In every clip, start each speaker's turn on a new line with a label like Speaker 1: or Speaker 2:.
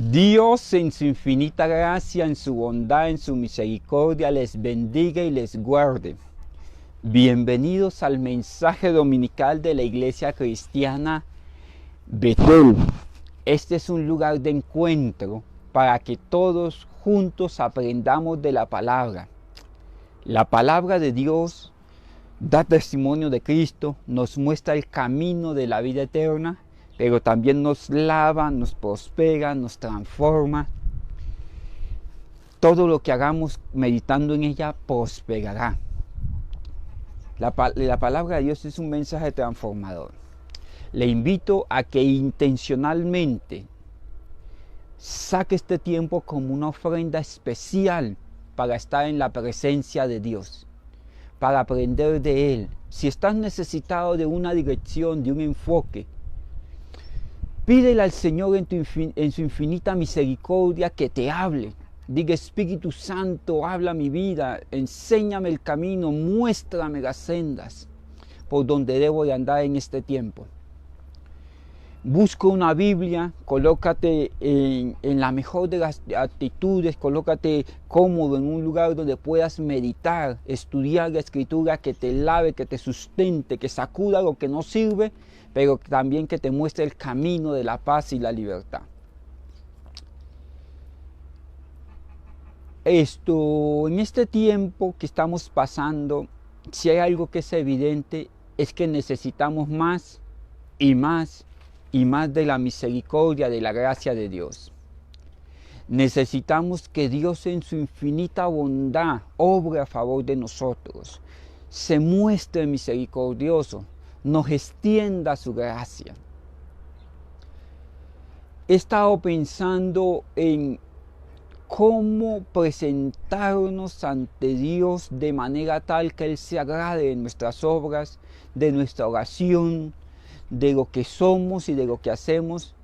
Speaker 1: Dios en su infinita gracia, en su bondad, en su misericordia, les bendiga y les guarde. Bienvenidos al mensaje dominical de la Iglesia Cristiana Betel. Este es un lugar de encuentro para que todos juntos aprendamos de la palabra. La palabra de Dios da testimonio de Cristo, nos muestra el camino de la vida eterna, pero también nos lava, nos prospera, nos transforma. Todo lo que hagamos meditando en ella prosperará. La palabra de Dios es un mensaje transformador. Le invito a que intencionalmente saque este tiempo como una ofrenda especial para estar en la presencia de Dios, para aprender de Él. Si estás necesitado de una dirección, de un enfoque, pídele al Señor en su infinita misericordia que te hable. Diga: Espíritu Santo, habla mi vida, enséñame el camino, muéstrame las sendas por donde debo de andar en este tiempo. Busca una Biblia, colócate en la mejor de las actitudes, colócate cómodo en un lugar donde puedas meditar, estudiar la Escritura, que te lave, que te sustente, que sacuda lo que no sirve, pero también que te muestre el camino de la paz y la libertad. En este tiempo que estamos pasando, si hay algo que es evidente, es que necesitamos más y más y más de la misericordia, de la gracia de Dios. Necesitamos que Dios en su infinita bondad obre a favor de nosotros, se muestre misericordioso, nos extienda su gracia. He estado pensando en cómo presentarnos ante Dios de manera tal que Él se agrade de nuestras obras, de nuestra oración, de lo que somos y de lo que hacemos,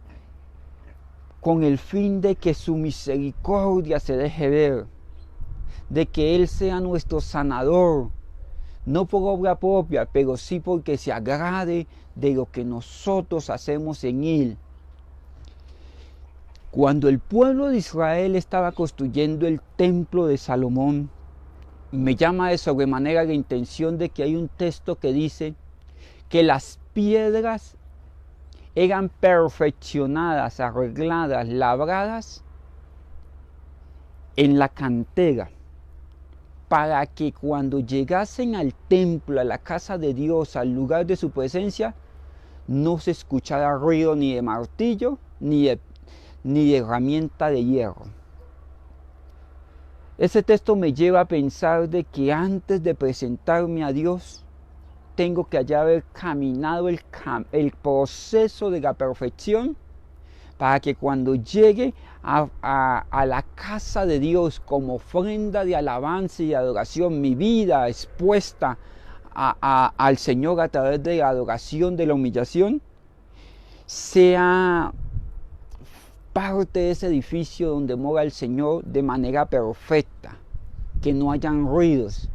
Speaker 1: con el fin de que su misericordia se deje ver, de que Él sea nuestro sanador, no por obra propia, pero sí porque se agrade de lo que nosotros hacemos en Él. Cuando el pueblo de Israel estaba construyendo el templo de Salomón, me llama de sobremanera la intención de que hay un texto que dice que las piedras eran perfeccionadas, arregladas, labradas en la cantera, para que cuando llegasen al templo, a la casa de Dios, al lugar de su presencia, no se escuchara ruido ni de martillo, ni de herramienta de hierro. Ese texto me lleva a pensar de que antes de presentarme a Dios, tengo que ya haber caminado el proceso de la perfección, para que cuando llegue a la casa de Dios como ofrenda de alabanza y adoración, mi vida expuesta al Señor a través de la adoración, de la humillación, sea parte de ese edificio donde mora el Señor de manera perfecta, que no hayan ruidos,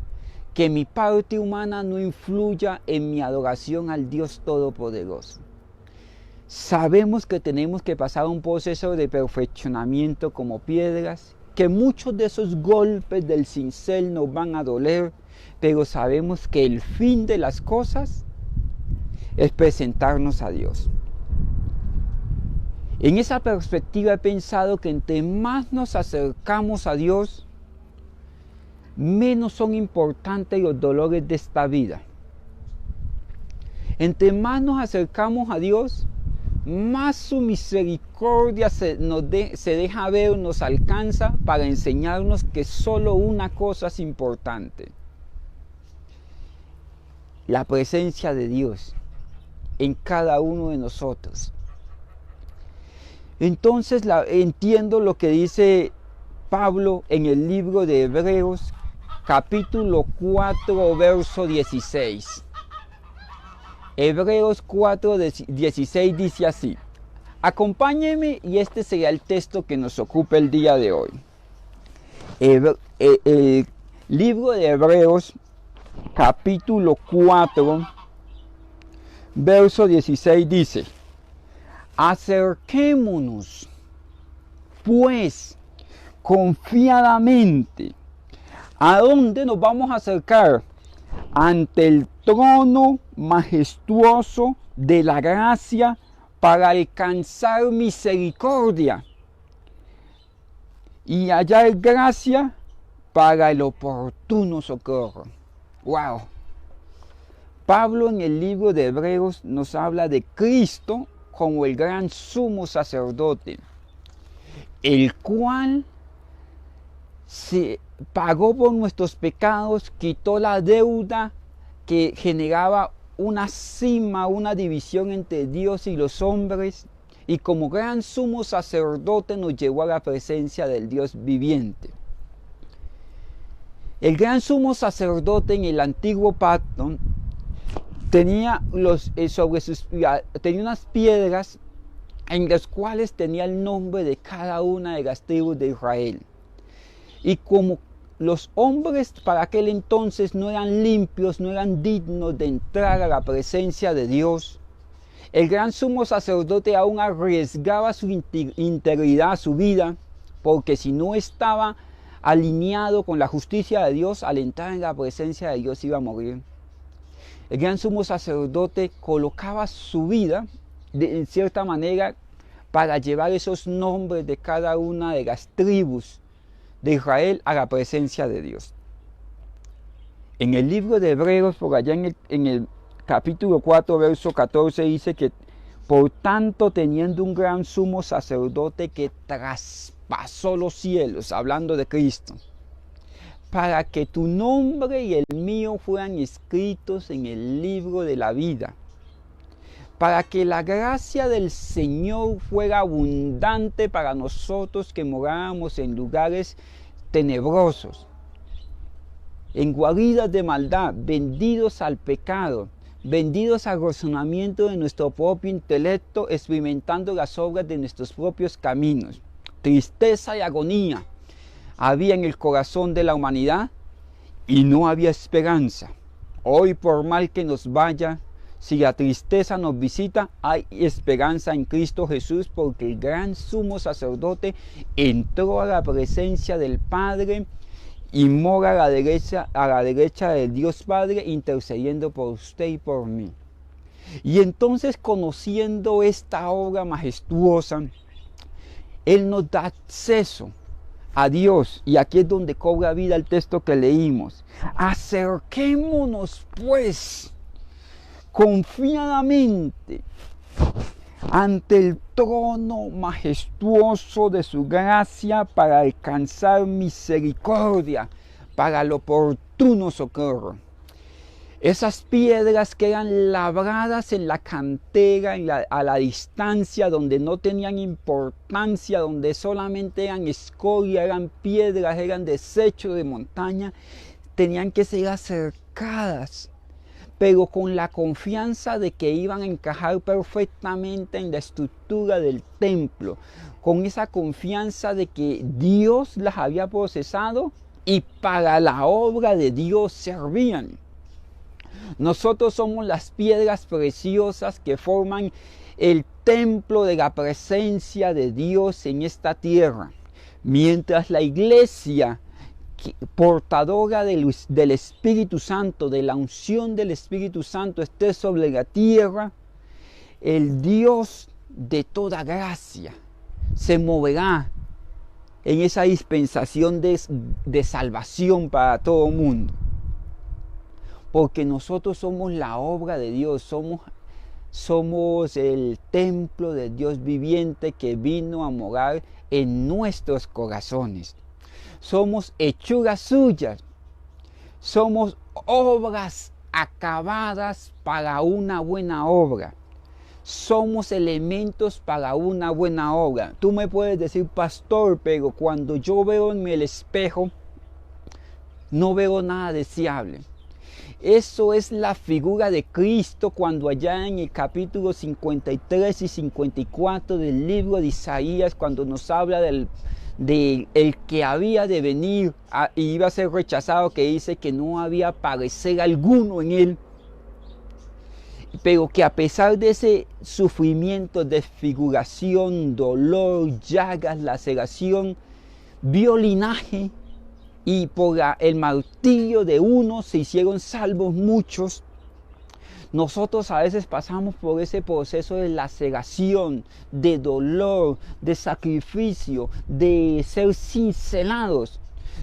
Speaker 1: que mi parte humana no influya en mi adoración al Dios Todopoderoso. Sabemos que tenemos que pasar un proceso de perfeccionamiento como piedras, que muchos de esos golpes del cincel nos van a doler, pero sabemos que el fin de las cosas es presentarnos a Dios. En esa perspectiva he pensado que entre más nos acercamos a Dios, menos son importantes los dolores de esta vida. Entre más nos acercamos a Dios, más su misericordia se deja ver, nos alcanza para enseñarnos que solo una cosa es importante: la presencia de Dios en cada uno de nosotros. Entonces entiendo lo que dice Pablo en el libro de Hebreos, capítulo 4, verso 16. Hebreos 4, 16 dice así. Acompáñenme y este será el texto que nos ocupa el día de hoy. El libro de Hebreos, capítulo 4, verso 16 dice: acerquémonos pues confiadamente. ¿A dónde nos vamos a acercar? Ante el trono majestuoso de la gracia para alcanzar misericordia y hallar gracia para el oportuno socorro. ¡Wow! Pablo en el libro de Hebreos nos habla de Cristo como el gran sumo sacerdote, el cual se pagó por nuestros pecados, quitó la deuda que generaba una cisma, una división entre Dios y los hombres, y como gran sumo sacerdote nos llevó a la presencia del Dios viviente. El gran sumo sacerdote en el antiguo pacto tenía, tenía unas piedras en las cuales tenía el nombre de cada una de las tribus de Israel. Y como los hombres para aquel entonces no eran limpios, no eran dignos de entrar a la presencia de Dios, el gran sumo sacerdote aún arriesgaba su integridad, su vida, porque si no estaba alineado con la justicia de Dios, al entrar en la presencia de Dios iba a morir. El gran sumo sacerdote colocaba su vida en cierta manera para llevar esos nombres de cada una de las tribus de Israel a la presencia de Dios. En el libro de Hebreos, por allá en el capítulo 4, verso 14, dice que por tanto, teniendo un gran sumo sacerdote que traspasó los cielos, hablando de Cristo, para que tu nombre y el mío fueran escritos en el libro de la vida, para que la gracia del Señor fuera abundante para nosotros que morábamos en lugares tenebrosos, en guaridas de maldad, vendidos al pecado, vendidos al razonamiento de nuestro propio intelecto, experimentando las obras de nuestros propios caminos. Tristeza y agonía había en el corazón de la humanidad y no había esperanza. Hoy, por mal que nos vaya, si la tristeza nos visita, hay esperanza en Cristo Jesús, porque el gran sumo sacerdote entró a la presencia del Padre y mora a la derecha del Dios Padre, intercediendo por usted y por mí. Y entonces, conociendo esta obra majestuosa, Él nos da acceso a Dios, y aquí es donde cobra vida el texto que leímos. Acerquémonos pues confiadamente ante el trono majestuoso de su gracia para alcanzar misericordia para el oportuno socorro. Esas piedras que eran labradas en la cantera, a la distancia, donde no tenían importancia, donde solamente eran escoria, eran piedras, eran desechos de montaña, tenían que ser acercadas, pero con la confianza de que iban a encajar perfectamente en la estructura del templo, con esa confianza de que Dios las había procesado y para la obra de Dios servían. Nosotros somos las piedras preciosas que forman el templo de la presencia de Dios en esta tierra, mientras la iglesia portadora del Espíritu Santo, de la unción del Espíritu Santo, esté sobre la tierra, el Dios de toda gracia se moverá en esa dispensación de salvación para todo el mundo. Porque nosotros somos la obra de Dios, somos el templo de Dios viviente que vino a morar en nuestros corazones. Somos hechuras suyas, somos obras acabadas para una buena obra. Somos elementos para una buena obra. Tú me puedes decir, pastor, pero cuando yo veo en el espejo, no veo nada deseable. Eso es la figura de Cristo cuando allá en el capítulo 53 y 54 del libro de Isaías, cuando nos habla del el que había de venir y iba a ser rechazado, que dice que no había parecer alguno en él. pero que a pesar de ese sufrimiento, desfiguración, dolor, llagas, laceración, vio linaje y por el martirio de unos se hicieron salvos muchos. Nosotros a veces pasamos por ese proceso de laceración, de dolor, de sacrificio, de ser cincelados,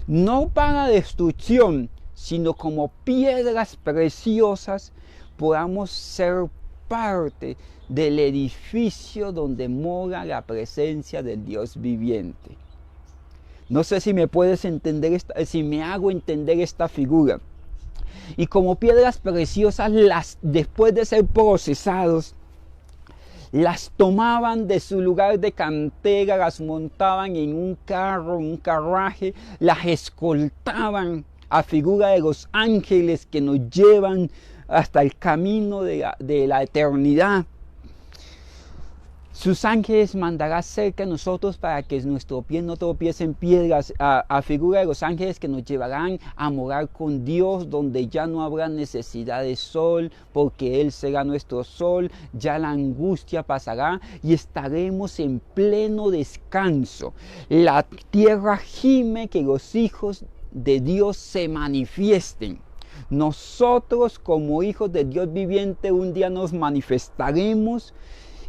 Speaker 1: no para destrucción, sino como piedras preciosas, podamos ser parte del edificio donde mora la presencia del Dios viviente. No sé si me puedes entender, si me hago entender esta figura. Y como piedras preciosas, después de ser procesados, las tomaban de su lugar de cantera, las montaban en un carro, un carruaje, las escoltaban a figura de los ángeles que nos llevan hasta el camino de la eternidad. Sus ángeles mandará cerca de nosotros para que nuestro pie no tropiece en piedras, a figura de los ángeles que nos llevarán a morar con Dios, donde ya no habrá necesidad de sol, porque Él será nuestro sol, ya la angustia pasará y estaremos en pleno descanso. La tierra gime que los hijos de Dios se manifiesten. Nosotros como hijos de Dios viviente un día nos manifestaremos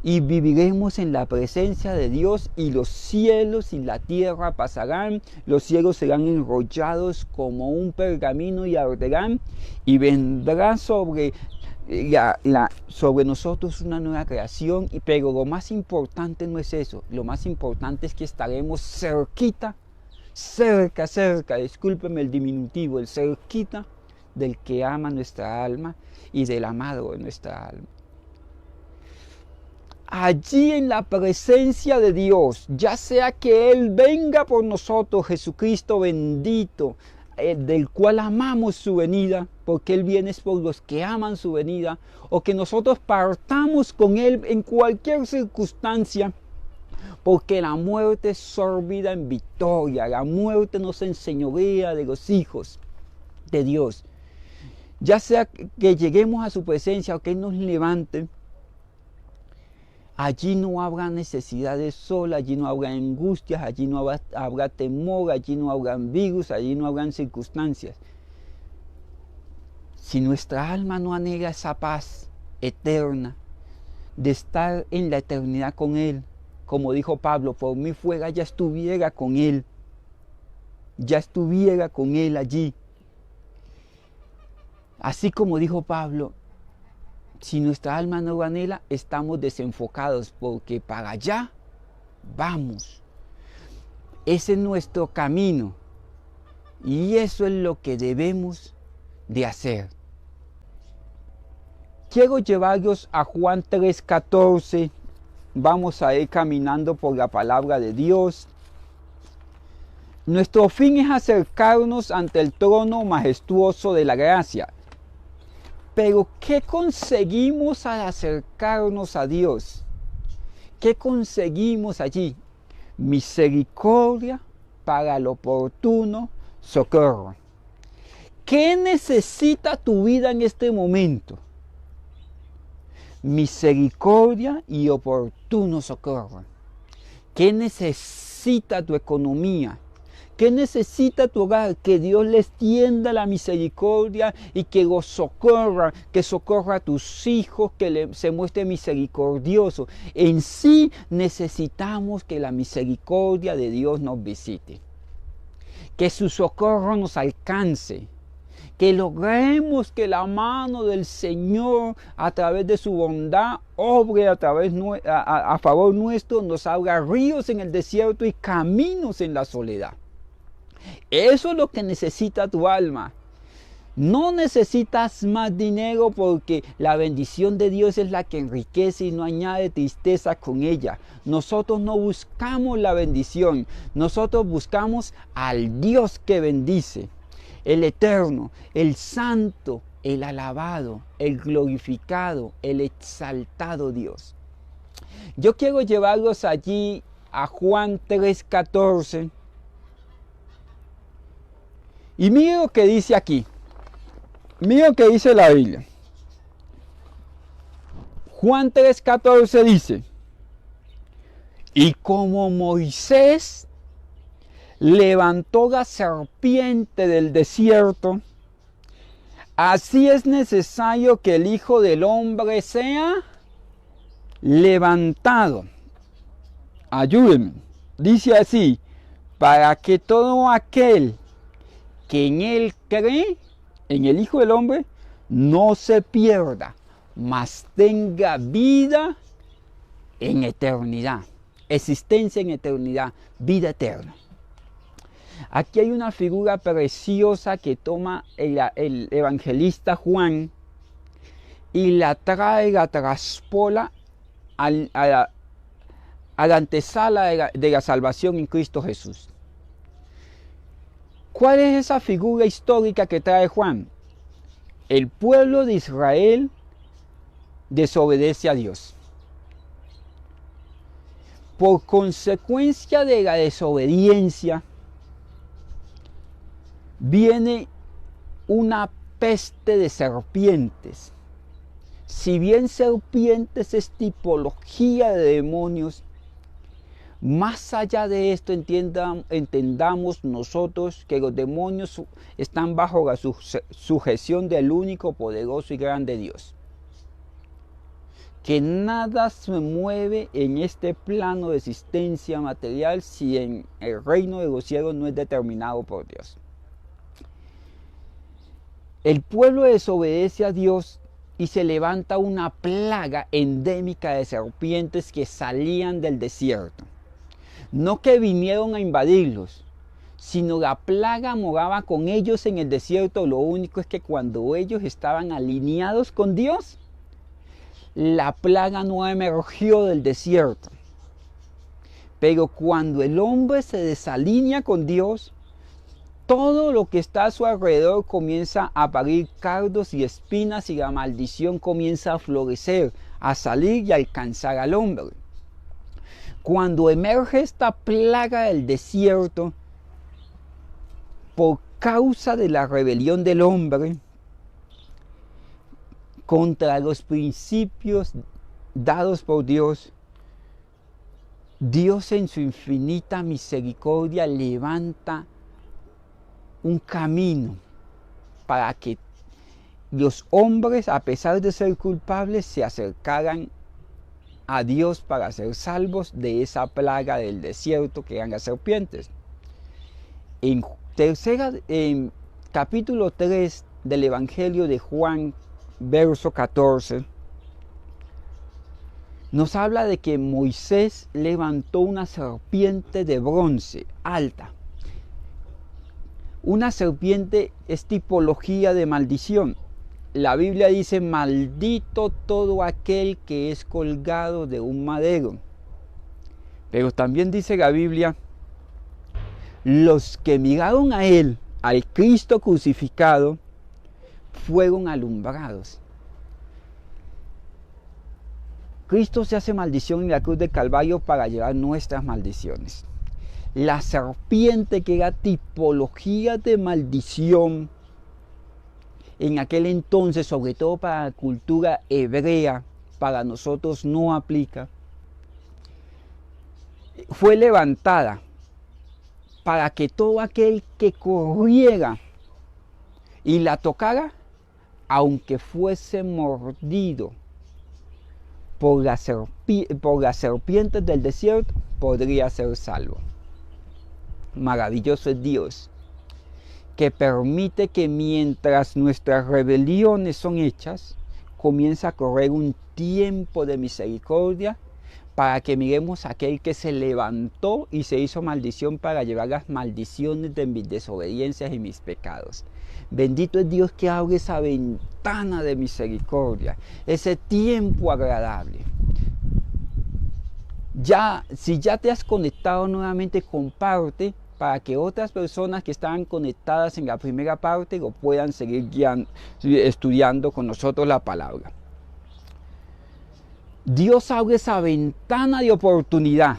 Speaker 1: y viviremos en la presencia de Dios, y los cielos y la tierra pasarán, los cielos serán enrollados como un pergamino y arderán, y vendrá sobre nosotros una nueva creación. Pero lo más importante no es eso, lo más importante es que estaremos cerca, discúlpeme el diminutivo, el cerquita del que ama nuestra alma y del amado de nuestra alma. Allí en la presencia de Dios, ya sea que Él venga por nosotros, Jesucristo bendito, del cual amamos su venida, porque Él viene por los que aman su venida, o que nosotros partamos con Él en cualquier circunstancia, porque la muerte es sorbida en victoria, la muerte nos enseñorea de los hijos de Dios. Ya sea que lleguemos a su presencia o que Él nos levante, allí no habrá necesidad de sol, allí no habrá angustias, allí no habrá temor, allí no habrá virus, allí no habrán circunstancias. Si nuestra alma no anhela esa paz eterna, de estar en la eternidad con Él, como dijo Pablo, por mí fuera ya estuviera con Él allí. Así como dijo Pablo, si nuestra alma no lo anhela, estamos desenfocados, porque para allá vamos. Ese es nuestro camino y eso es lo que debemos de hacer. Quiero llevarlos a Juan 3:14. Vamos a ir caminando por la palabra de Dios. Nuestro fin es acercarnos ante el trono majestuoso de la gracia. Pero ¿qué conseguimos al acercarnos a Dios? ¿Qué conseguimos allí? Misericordia para el oportuno socorro. ¿Qué necesita tu vida en este momento? Misericordia y oportuno socorro. ¿Qué necesita tu economía? ¿Qué necesita tu hogar? Que Dios les tienda la misericordia y que los socorra, que socorra a tus hijos, que se muestre misericordioso. En sí necesitamos que la misericordia de Dios nos visite, que su socorro nos alcance, que logremos que la mano del Señor a través de su bondad obre a favor nuestro, nos abra ríos en el desierto y caminos en la soledad. Eso es lo que necesita tu alma. No necesitas más dinero, porque la bendición de Dios es la que enriquece y no añade tristeza con ella. Nosotros no buscamos la bendición, nosotros buscamos al Dios que bendice, el eterno, el santo, el alabado, el glorificado, el exaltado Dios. Yo quiero llevarlos allí a Juan 3:14. Y mire lo que dice aquí. Mira lo que dice la Biblia. Juan 3:14 dice, y como Moisés levantó la serpiente del desierto, así es necesario que el Hijo del Hombre sea levantado. Ayúdenme. Dice así, para que todo aquel que en él cree, en el Hijo del Hombre, no se pierda, mas tenga vida en eternidad, existencia en eternidad, vida eterna. Aquí hay una figura preciosa que toma el evangelista Juan y la trae, la traspola a la antesala de la salvación en Cristo Jesús. ¿Cuál es esa figura histórica que trae Juan? El pueblo de Israel desobedece a Dios. Por consecuencia de la desobediencia, viene una peste de serpientes. Si bien serpientes es tipología de demonios, más allá de esto entendamos nosotros que los demonios están bajo la sujeción del único poderoso y grande Dios. Que nada se mueve en este plano de existencia material si en el reino de los cielos no es determinado por Dios. El pueblo desobedece a Dios y se levanta una plaga endémica de serpientes que salían del desierto. No que vinieron a invadirlos, sino la plaga moraba con ellos en el desierto. Lo único es que cuando ellos estaban alineados con Dios, la plaga no emergió del desierto. Pero cuando el hombre se desalinea con Dios, todo lo que está a su alrededor comienza a parir cardos y espinas y la maldición comienza a florecer, a salir y a alcanzar al hombre. Cuando emerge esta plaga del desierto, por causa de la rebelión del hombre contra los principios dados por Dios, Dios en su infinita misericordia levanta un camino para que los hombres, a pesar de ser culpables, se acercaran a Dios para ser salvos de esa plaga del desierto que eran las serpientes. En capítulo 3 del Evangelio de Juan, verso 14, nos habla de que Moisés levantó una serpiente de bronce alta. Una serpiente es tipología de maldición. La Biblia dice, maldito todo aquel que es colgado de un madero. Pero también dice la Biblia, los que miraron a él, al Cristo crucificado, fueron alumbrados. Cristo se hace maldición en la cruz del Calvario para llevar nuestras maldiciones. La serpiente, que era tipología de maldición en aquel entonces, sobre todo para la cultura hebrea, para nosotros no aplica, fue levantada para que todo aquel que corriera y la tocara, aunque fuese mordido por las serpientes del desierto, podría ser salvo. Maravilloso es Dios, que permite que mientras nuestras rebeliones son hechas, comienza a correr un tiempo de misericordia para que miremos a aquel que se levantó y se hizo maldición para llevar las maldiciones de mis desobediencias y mis pecados. Bendito es Dios que abre esa ventana de misericordia, ese tiempo agradable. Si ya te has conectado nuevamente, comparte para que otras personas que estaban conectadas en la primera parte lo puedan seguir estudiando con nosotros la palabra. Dios abre esa ventana de oportunidad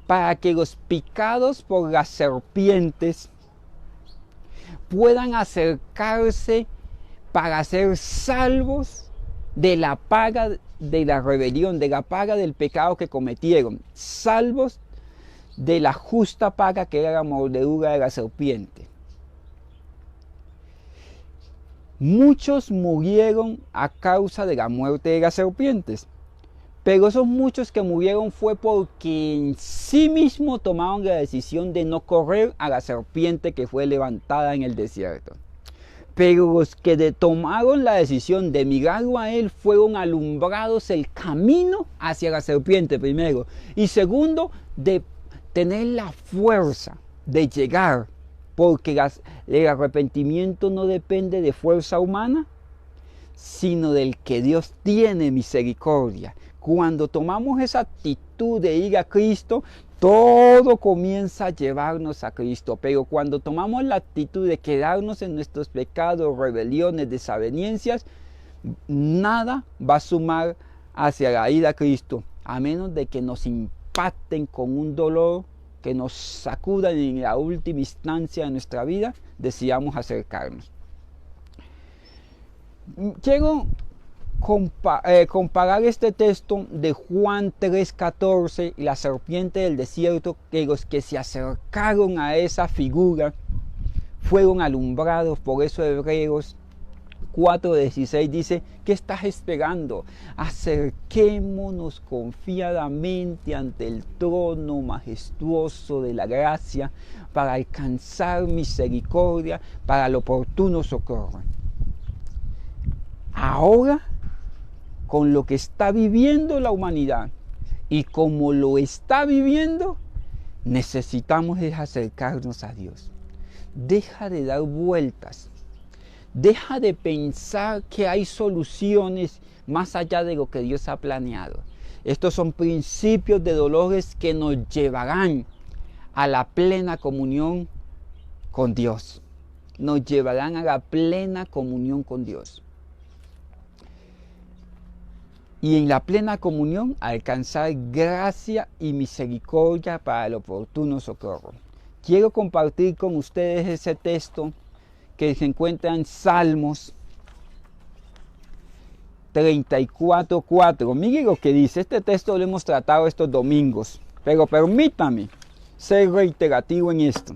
Speaker 1: para que los picados por las serpientes puedan acercarse para ser salvos de la paga de la rebelión, de la paga del pecado que cometieron, salvos de la justa paga que era la mordedura de la serpiente. Muchos murieron a causa de la muerte de las serpientes, pero esos muchos que murieron fue porque en sí mismos tomaron la decisión de no correr a la serpiente que fue levantada en el desierto. Pero los que tomaron la decisión de mirarlo a él fueron alumbrados el camino hacia la serpiente primero. Y segundo, de tener la fuerza de llegar. Porque el arrepentimiento no depende de fuerza humana, sino del que Dios tiene misericordia. Cuando tomamos esa actitud de ir a Cristo, todo comienza a llevarnos a Cristo, pero cuando tomamos la actitud de quedarnos en nuestros pecados, rebeliones, desavenencias, nada va a sumar hacia la ida a Cristo, a menos de que nos impacten con un dolor que nos sacuda en la última instancia de nuestra vida, deseamos acercarnos. Quiero comparar este texto de Juan 3:14, la serpiente del desierto, que los que se acercaron a esa figura fueron alumbrados. Por eso Hebreos 4:16 dice: ¿qué estás esperando? Acerquémonos confiadamente ante el trono majestuoso de la gracia para alcanzar misericordia para el oportuno socorro. Ahora, con lo que está viviendo la humanidad y como lo está viviendo, necesitamos acercarnos a Dios. Deja de dar vueltas. Deja de pensar que hay soluciones más allá de lo que Dios ha planeado. Estos son principios de dolores que nos llevarán a la plena comunión con Dios. Nos llevarán a la plena comunión con Dios. Y en la plena comunión alcanzar gracia y misericordia para el oportuno socorro. Quiero compartir con ustedes ese texto que se encuentra en Salmos 34:4. Miren lo que dice. Este texto lo hemos tratado estos domingos, pero permítame ser reiterativo en esto.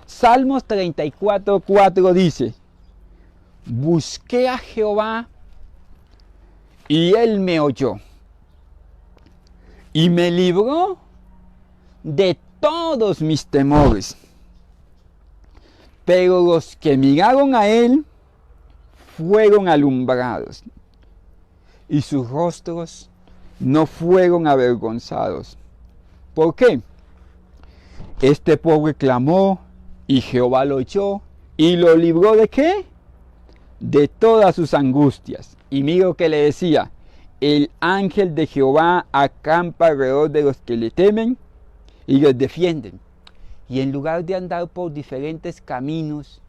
Speaker 1: Salmos 34:4 dice: busqué a Jehová y él me oyó y me libró de todos mis temores. Pero los que miraron a él fueron alumbrados y sus rostros no fueron avergonzados. ¿Por qué? Este pobre clamó y Jehová lo oyó y lo libró ¿de qué? De todas sus angustias. Y mira lo que le decía: el ángel de Jehová acampa alrededor de los que le temen y los defienden. Y en lugar de andar por diferentes caminos,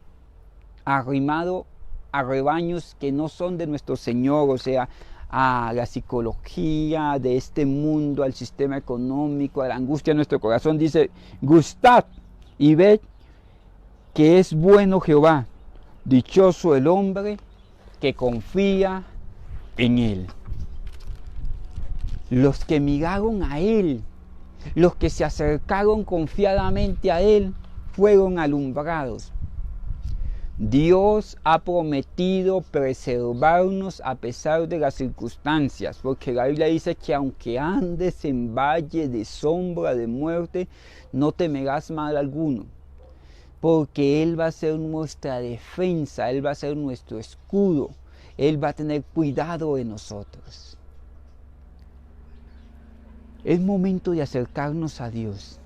Speaker 1: arrimado a rebaños que no son de nuestro Señor, o sea, a la psicología de este mundo, al sistema económico, a la angustia de nuestro corazón, dice: gustad y ved que es bueno Jehová, dichoso el hombre que confía en él. Los que miraron a él, los que se acercaron confiadamente a él, fueron alumbrados. Dios ha prometido preservarnos a pesar de las circunstancias, porque la Biblia dice que aunque andes en valle de sombra de muerte, no temerás mal alguno, porque Él va a ser nuestra defensa, Él va a ser nuestro escudo, Él va a tener cuidado de nosotros. Es momento de acercarnos a Dios.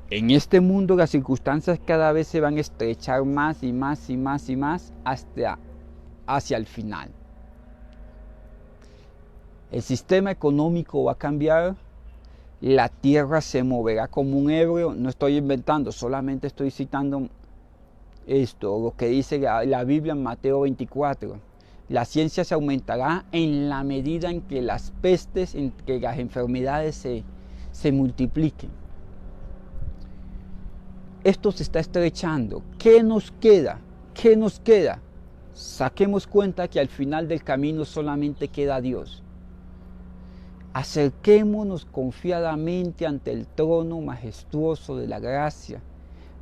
Speaker 1: En este mundo las circunstancias cada vez se van a estrechar más y más y más y más hacia el final. El sistema económico va a cambiar, la tierra se moverá como un ebrio. No estoy inventando, solamente estoy citando esto, lo que dice la Biblia en Mateo 24. La ciencia se aumentará en la medida en que las pestes, en que las enfermedades se multipliquen. Esto se está estrechando. ¿Qué nos queda? ¿Qué nos queda? saquemos cuenta que al final del camino solamente queda Dios. Acerquémonos confiadamente ante el trono majestuoso de la gracia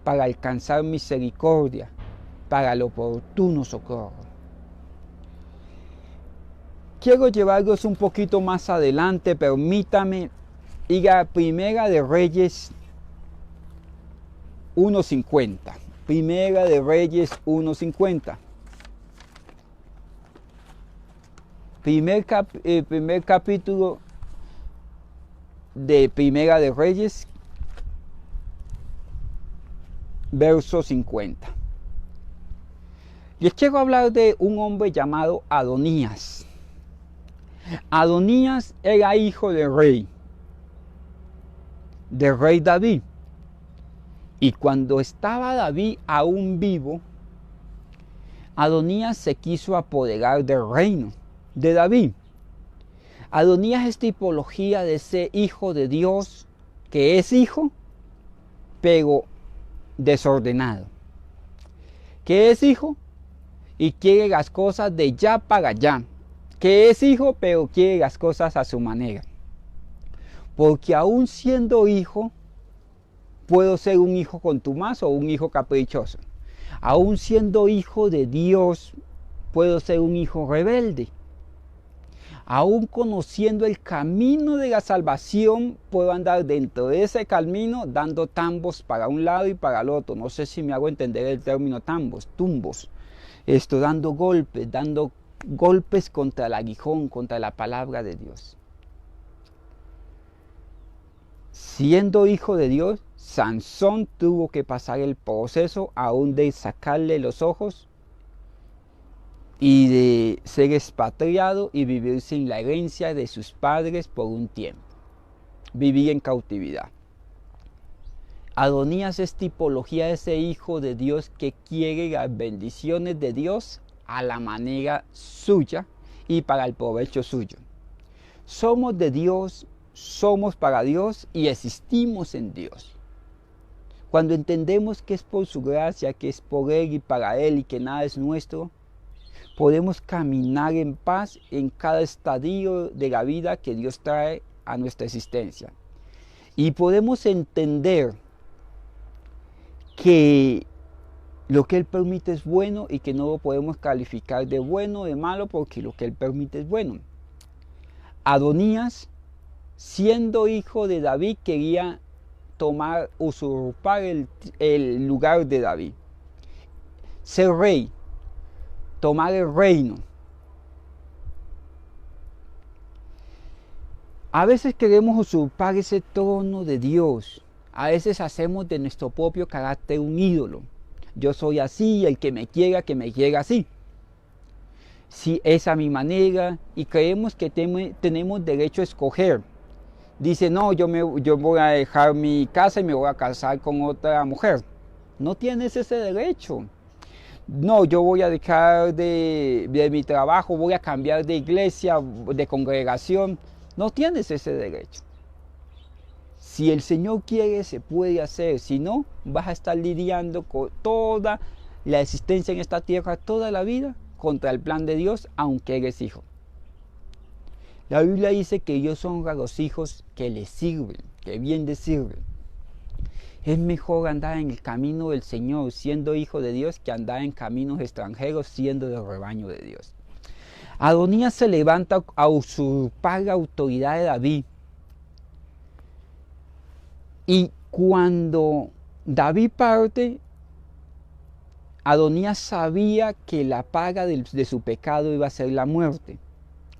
Speaker 1: para alcanzar misericordia, para el oportuno socorro. Quiero llevarlos un poquito más adelante, permítame ir a Primera de Reyes 1:50. Primera de Reyes 1:50. Primer capítulo de Primera de Reyes, verso 50. Les quiero hablar de un hombre llamado Adonías. Adonías era hijo del rey David. Y cuando estaba David aún vivo, Adonías se quiso apoderar del reino de David. Adonías es tipología de ese hijo de Dios que es hijo, pero desordenado. Que es hijo y quiere las cosas de ya para allá. Que es hijo, pero quiere las cosas a su manera. Porque aún siendo hijo, puedo ser un hijo contumaz o un hijo caprichoso. Aún siendo hijo de Dios, puedo ser un hijo rebelde. Aún conociendo el camino de la salvación, puedo andar dentro de ese camino dando tambos para un lado y para el otro. No sé si me hago entender el término tambos, tumbos. Dando golpes contra el aguijón, contra la palabra de Dios. Siendo hijo de Dios, Sansón tuvo que pasar el proceso aún de sacarle los ojos y de ser expatriado y vivir sin la herencia de sus padres por un tiempo. Vivir en cautividad. Adonías es tipología de ese hijo de Dios que quiere las bendiciones de Dios a la manera suya y para el provecho suyo. Somos de Dios, somos para Dios y existimos en Dios. Cuando entendemos que es por su gracia, que es por Él y para Él y que nada es nuestro, podemos caminar en paz en cada estadio de la vida que Dios trae a nuestra existencia. Y podemos entender que lo que Él permite es bueno y que no lo podemos calificar de bueno o de malo porque lo que Él permite es bueno. Adonías, siendo hijo de David, quería usurpar el lugar de David. Ser rey, tomar el reino. A veces queremos usurpar ese trono de Dios. A veces hacemos de nuestro propio carácter un ídolo. Yo soy así, el que me quiera así. Si es a mi manera y creemos que tenemos derecho a escoger. Dice, no, yo voy a dejar mi casa y me voy a casar con otra mujer. No tienes ese derecho. No, yo voy a dejar de mi trabajo, voy a cambiar de iglesia, de congregación. No tienes ese derecho. Si el Señor quiere, se puede hacer. Si no, vas a estar lidiando con toda la existencia en esta tierra, toda la vida, contra el plan de Dios, aunque eres hijo. La Biblia dice que Dios honra a los hijos que le sirven, que bien les sirven. Es mejor andar en el camino del Señor siendo hijo de Dios que andar en caminos extranjeros siendo del rebaño de Dios. Adonías se levanta a usurpar la autoridad de David. Y cuando David parte, Adonías sabía que la paga de su pecado iba a ser la muerte.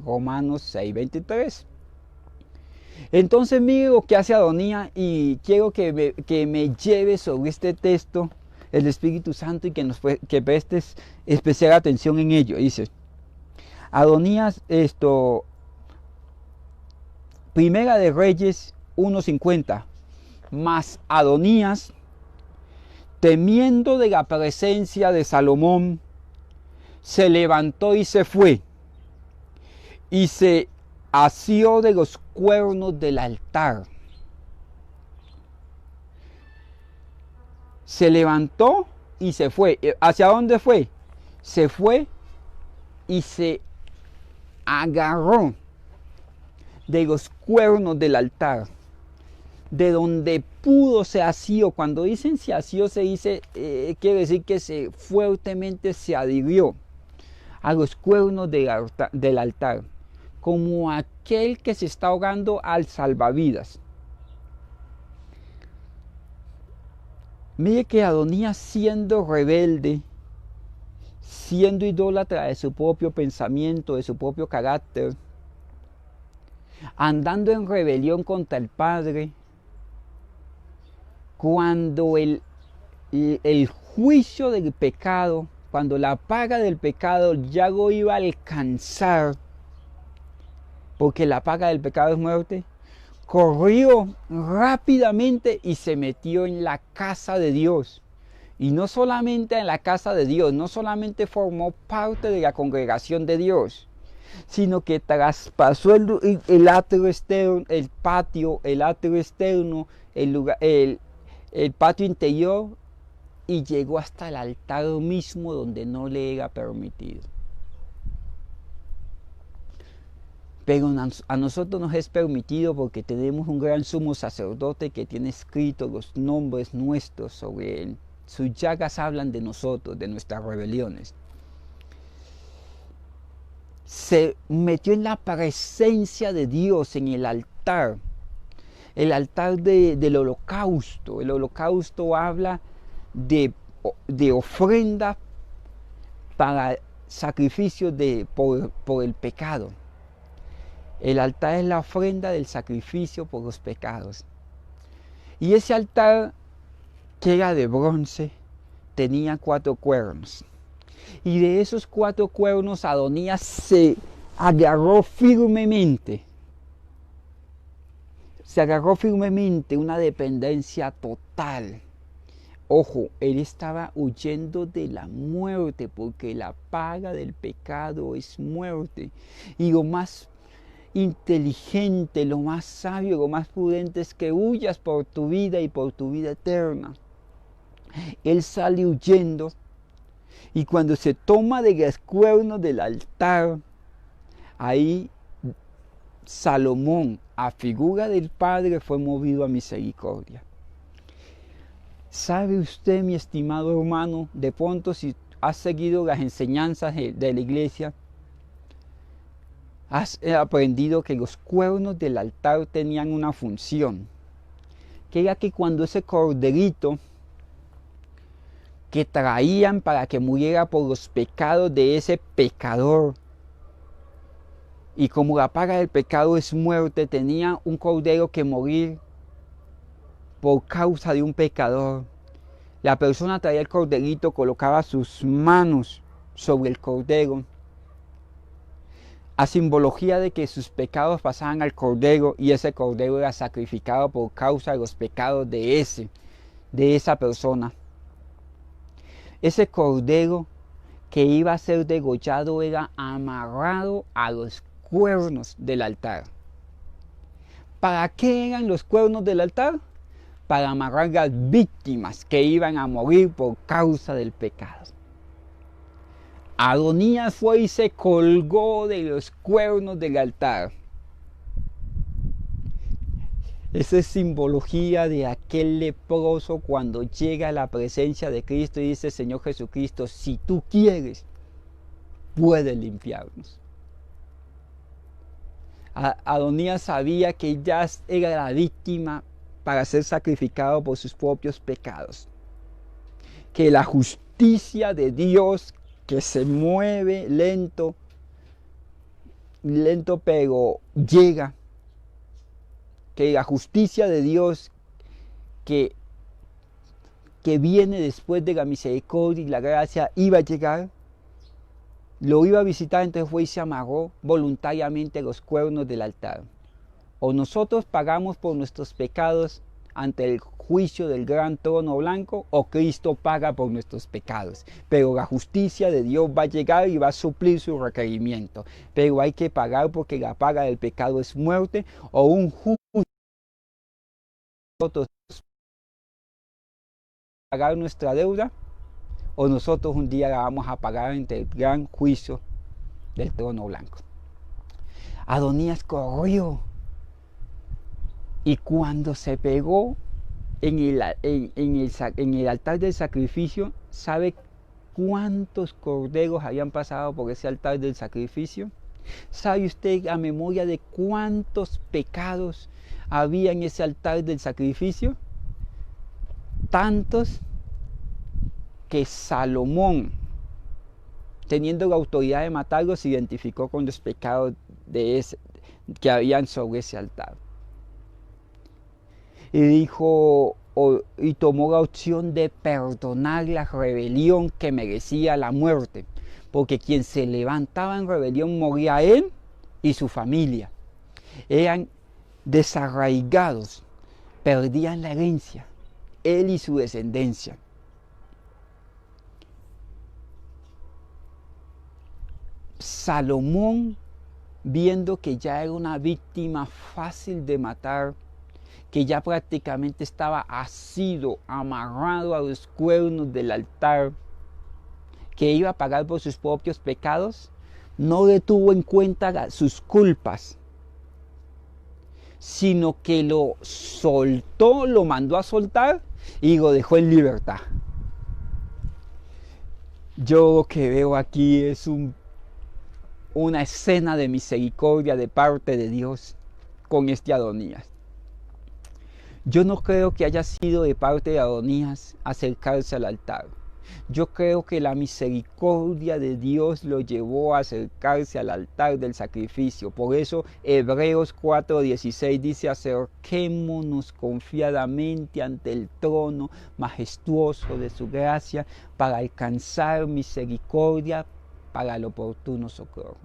Speaker 1: Romanos 6:23. Entonces mire lo que hace Adonías y quiero que me lleve sobre este texto el Espíritu Santo y que prestes especial atención en ello. Dice, Adonías, Primera de Reyes 1:50. Mas Adonías, temiendo de la presencia de Salomón, se levantó y se fue, y se asió de los cuernos del altar. Se levantó y se fue. ¿Hacia dónde fue? Se fue y se agarró de los cuernos del altar, de donde pudo se asió. Cuando dicen se asió, se dice, quiere decir que fuertemente se adhirió a los cuernos del altar, como aquel que se está ahogando al salvavidas. Mire que Adonías, siendo rebelde, siendo idólatra de su propio pensamiento, de su propio carácter, andando en rebelión contra el Padre, cuando el juicio del pecado, cuando la paga del pecado ya lo iba a alcanzar, porque la paga del pecado es muerte, corrió rápidamente y se metió en la casa de Dios. Y no solamente en la casa de Dios, no solamente formó parte de la congregación de Dios, sino que traspasó el atrio externo, el atrio externo, el patio interior, y llegó hasta el altar mismo donde no le era permitido. Pero a nosotros nos es permitido porque tenemos un gran sumo sacerdote que tiene escritos los nombres nuestros sobre él. Sus llagas hablan de nosotros, de nuestras rebeliones. Se metió en la presencia de Dios, en el altar del holocausto. El holocausto habla de ofrenda para sacrificio por el pecado. El altar es la ofrenda del sacrificio por los pecados. Y ese altar, que era de bronce, tenía 4 cuernos. Y de esos 4 cuernos Adonías se agarró firmemente. Se agarró firmemente, una dependencia total. Ojo, él estaba huyendo de la muerte, porque la paga del pecado es muerte. Y lo más inteligente, lo más sabio, lo más prudente es que huyas por tu vida y por tu vida eterna. Él sale huyendo, y cuando se toma de los cuernos del altar, ahí Salomón, a figura del Padre, fue movido a misericordia. ¿Sabe usted, mi estimado hermano, de pronto si has seguido las enseñanzas de la iglesia, has aprendido que los cuernos del altar tenían una función, que era que cuando ese corderito que traían para que muriera por los pecados de ese pecador, y como la paga del pecado es muerte, tenía un cordero que morir por causa de un pecador. La persona traía el corderito, colocaba sus manos sobre el cordero, a simbología de que sus pecados pasaban al cordero, y ese cordero era sacrificado por causa de los pecados de esa persona. Ese cordero que iba a ser degollado era amarrado a los cuernos del altar. ¿Para qué eran los cuernos del altar? Para amarrar las víctimas que iban a morir por causa del pecado. Adonías fue y se colgó de los cuernos del altar. Esa es simbología de aquel leproso cuando llega a la presencia de Cristo y dice: Señor Jesucristo, si tú quieres, puedes limpiarnos. Adonías sabía que ya era la víctima para ser sacrificado por sus propios pecados. Que la justicia de Dios, que se mueve lento pero llega, que la justicia de Dios que viene después de la misericordia y la gracia iba a llegar, lo iba a visitar. Entonces fue y se amarró voluntariamente a los cuernos del altar. O nosotros pagamos por nuestros pecados ante el juicio del gran trono blanco, o Cristo paga por nuestros pecados. Pero la justicia de Dios va a llegar y va a suplir su requerimiento. Pero hay que pagar, porque la paga del pecado es muerte, o un justo. Nosotros pagar nuestra deuda, o nosotros un día la vamos a pagar ante el gran juicio del trono blanco. Adonías corrió y cuando se pegó en el altar del sacrificio, ¿sabe cuántos corderos habían pasado por ese altar del sacrificio? ¿Sabe usted a memoria de cuántos pecados había en ese altar del sacrificio? Tantos que Salomón, teniendo la autoridad de matarlos, se identificó con los pecados que habían sobre ese altar. Y dijo, y tomó la opción de perdonar la rebelión que merecía la muerte, porque quien se levantaba en rebelión moría él y su familia. Eran desarraigados, perdían la herencia, él y su descendencia. Salomón, viendo que ya era una víctima fácil de matar, que ya prácticamente estaba asido, amarrado a los cuernos del altar, que iba a pagar por sus propios pecados, no le tuvo en cuenta sus culpas, sino que lo soltó, lo mandó a soltar y lo dejó en libertad. Yo lo que veo aquí es una escena de misericordia de parte de Dios con este Adonías. Yo no creo que haya sido de parte de Adonías acercarse al altar. Yo creo que la misericordia de Dios lo llevó a acercarse al altar del sacrificio. Por eso Hebreos 4:16 dice: acerquémonos confiadamente ante el trono majestuoso de su gracia para alcanzar misericordia para el oportuno socorro.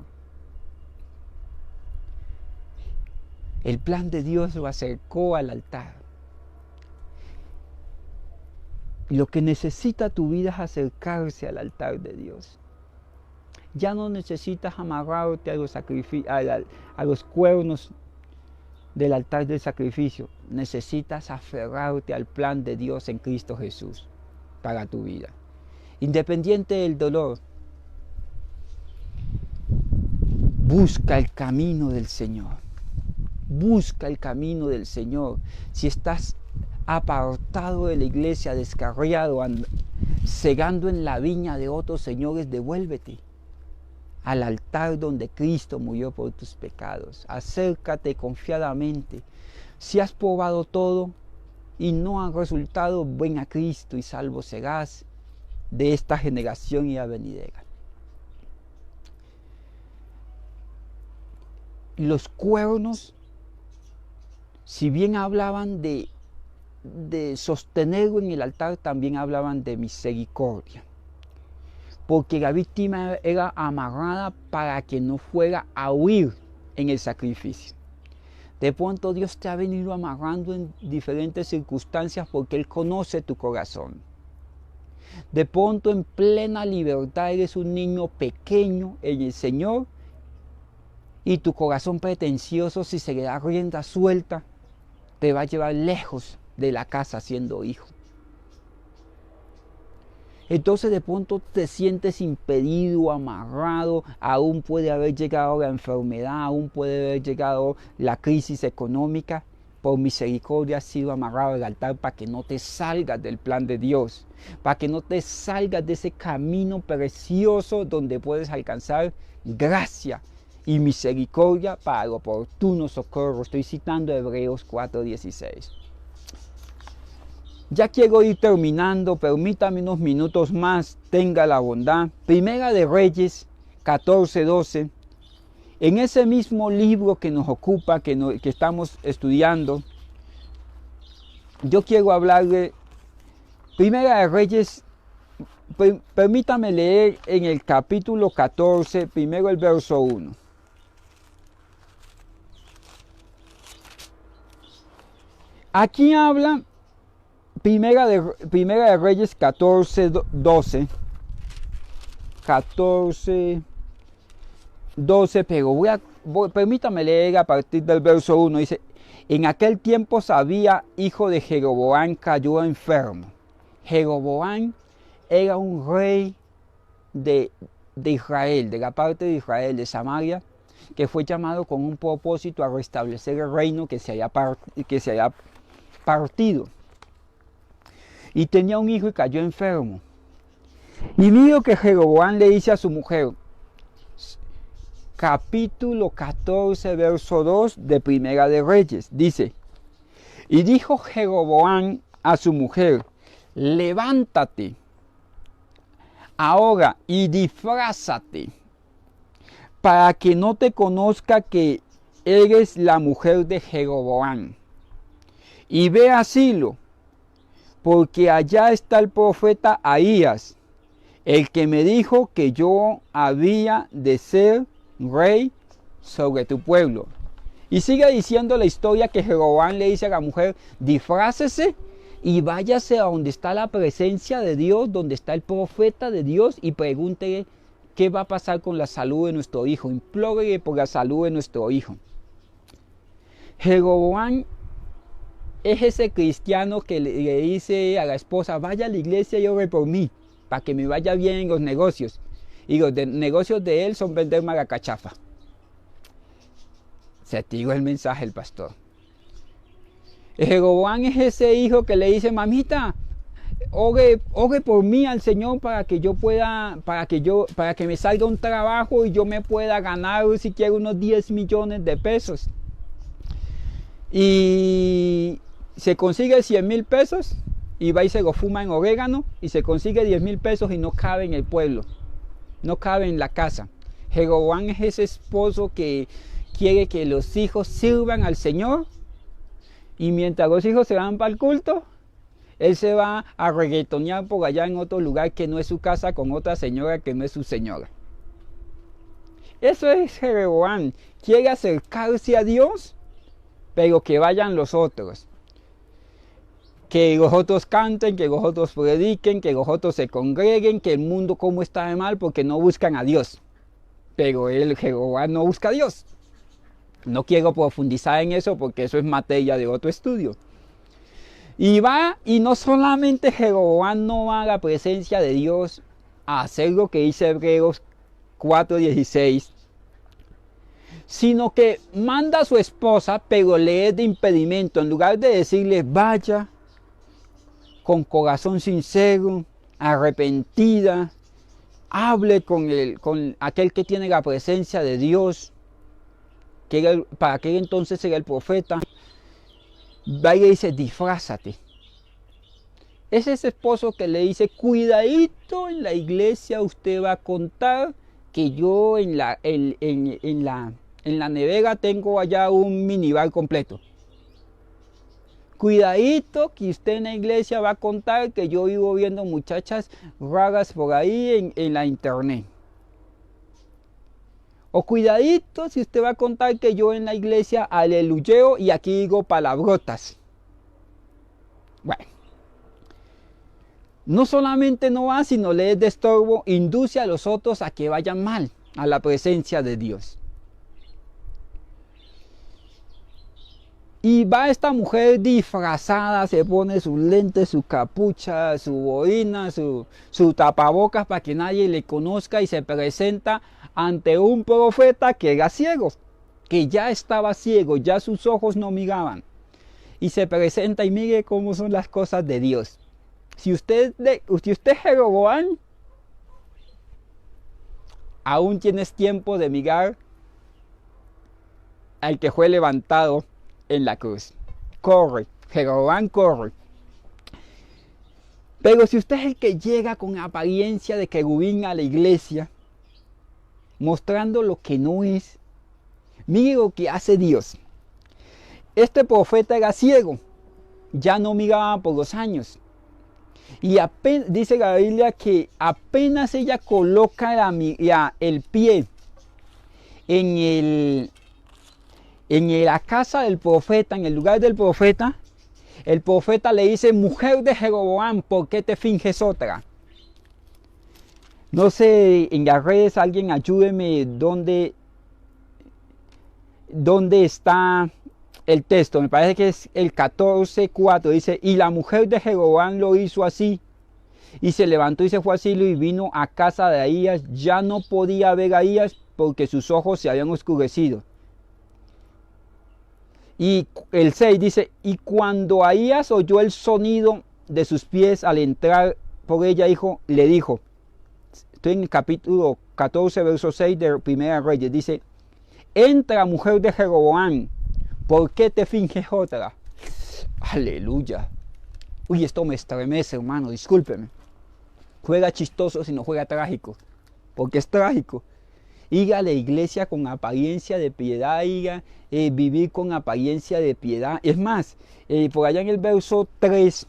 Speaker 1: El plan de Dios lo acercó al altar. Lo que necesita tu vida es acercarse al altar de Dios. Ya no necesitas amarrarte a los cuernos del altar del sacrificio. Necesitas aferrarte al plan de Dios en Cristo Jesús para tu vida. Independiente del dolor, busca el camino del Señor. Busca el camino del Señor. Si estás apartado de la iglesia, descarriado, cegando en la viña de otros señores, devuélvete al altar donde Cristo murió por tus pecados. Acércate confiadamente. Si has probado todo y no ha resultado, ven a Cristo y salvo serás de esta generación y la venidera. Los cuernos, si bien hablaban de sostenerlo en el altar, también hablaban de misericordia, porque la víctima era amarrada para que no fuera a huir en el sacrificio. De pronto Dios te ha venido amarrando en diferentes circunstancias porque Él conoce tu corazón. De pronto en plena libertad eres un niño pequeño en el Señor y tu corazón pretencioso, si se le da rienda suelta, te va a llevar lejos de la casa siendo hijo. Entonces de pronto te sientes impedido, amarrado, aún puede haber llegado la enfermedad, aún puede haber llegado la crisis económica. Por misericordia has sido amarrado al altar para que no te salgas del plan de Dios, para que no te salgas de ese camino precioso donde puedes alcanzar gracia y misericordia para el oportuno socorro. Estoy citando Hebreos 4:16. Ya quiero ir terminando, permítame unos minutos más, tenga la bondad. Primera de Reyes 14:12. En ese mismo libro que nos ocupa, que estamos estudiando, yo quiero hablarle. Primera de Reyes, permítame leer en el capítulo 14, primero el verso 1. Aquí habla Primera de Reyes 14:12. 14:12, pero permítame leer a partir del verso 1. Dice: en aquel tiempo Abías, hijo de Jeroboam, cayó enfermo. Jeroboam era un rey de de Israel, de la parte de Israel, de Samaria, que fue llamado con un propósito a restablecer el reino que se había partido. Y tenía un hijo y cayó enfermo. Y vio que Jeroboam le dice a su mujer, capítulo 14, verso 2 de Primera de Reyes, dice, y dijo Jeroboam a su mujer, levántate ahora y disfrázate, para que no te conozca que eres la mujer de Jeroboam. Y ve a Silo, porque allá está el profeta Ahías, el que me dijo que yo había de ser rey sobre tu pueblo. Y sigue diciendo la historia que Jeroboam le dice a la mujer, disfrácese y váyase a donde está la presencia de Dios, donde está el profeta de Dios, y pregúntele qué va a pasar con la salud de nuestro hijo. Implórele por la salud de nuestro hijo. Jeroboam es ese cristiano que le dice a la esposa, vaya a la iglesia y ore por mí, para que me vaya bien en los negocios. Y los negocios de él son vender maracachafa. Se tiró el mensaje el pastor. Jeroboam es ese hijo que le dice, mamita, ore por mí al Señor para que yo pueda, para que me salga un trabajo y yo me pueda ganar si quiero unos 10 millones de pesos. Y se consigue 100,000 pesos y va y se lo fuma en orégano y se consigue 10,000 pesos y no cabe en el pueblo, no cabe en la casa. Jeroboam es ese esposo que quiere que los hijos sirvan al Señor, y mientras los hijos se van para el culto, él se va a reggaetonear por allá en otro lugar que no es su casa, con otra señora que no es su señora. Eso es Jeroboam. Quiere acercarse a Dios, pero que vayan los otros. Que los otros canten, que los otros prediquen, que los otros se congreguen, que el mundo como está de mal porque no buscan a Dios. Pero Jeroboam no busca a Dios. No quiero profundizar en eso porque eso es materia de otro estudio. Y va, y no solamente Jeroboam no va a la presencia de Dios a hacer lo que dice Hebreos 4:16, sino que manda a su esposa, pero le es de impedimento. En lugar de decirle, vaya con corazón sincero, arrepentida, hable con aquel que tiene la presencia de Dios, para aquel entonces era el profeta, va y le dice, disfrázate. Es ese esposo que le dice, cuidadito, en la iglesia usted va a contar que yo en la nevera tengo allá un minibar completo. Cuidadito que usted en la iglesia va a contar que yo vivo viendo muchachas raras por ahí en la internet. O cuidadito si usted va a contar que yo en la iglesia aleluyeo y aquí digo palabrotas. Bueno, no solamente no va, sino le es de estorbo, induce a los otros a que vayan mal a la presencia de Dios. Y va esta mujer disfrazada, se pone sus lentes, su capucha, su boina, su tapabocas para que nadie le conozca, y se presenta ante un profeta que era ciego, que ya estaba ciego, ya sus ojos no miraban. Y se presenta y mire cómo son las cosas de Dios. Si usted es Jeroboam, aún tienes tiempo de mirar al que fue levantado en la cruz. Corre, Jeroboam, corre. Pero si usted es el que llega con apariencia de querubín a la iglesia, mostrando lo que no es, mire lo que hace Dios. Este profeta era ciego, ya no miraba por los años. Y apenas, dice la Biblia que apenas ella coloca el pie en la casa del profeta, en el lugar del profeta, el profeta le dice, mujer de Jeroboam, ¿por qué te finges otra? No sé, en las redes alguien ayúdeme dónde está el texto. Me parece que es el 14:4. Dice, y la mujer de Jeroboam lo hizo así, Y se levantó y se fue a Silo y vino a casa de Ahías. Ya no podía ver a Ahías porque sus ojos se habían oscurecido. Y el 6 dice, y cuando Ahías oyó el sonido de sus pies al entrar por ella, le dijo, estoy en el capítulo 14, verso 6 de Primera Reyes, dice, entra, mujer de Jeroboam, ¿por qué te finges otra? Aleluya. Uy, esto me estremece, hermano, discúlpeme. Juega chistoso si no juega trágico, porque es trágico. Ir a la iglesia con apariencia de piedad, vivir con apariencia de piedad. Es más, por allá en el verso 3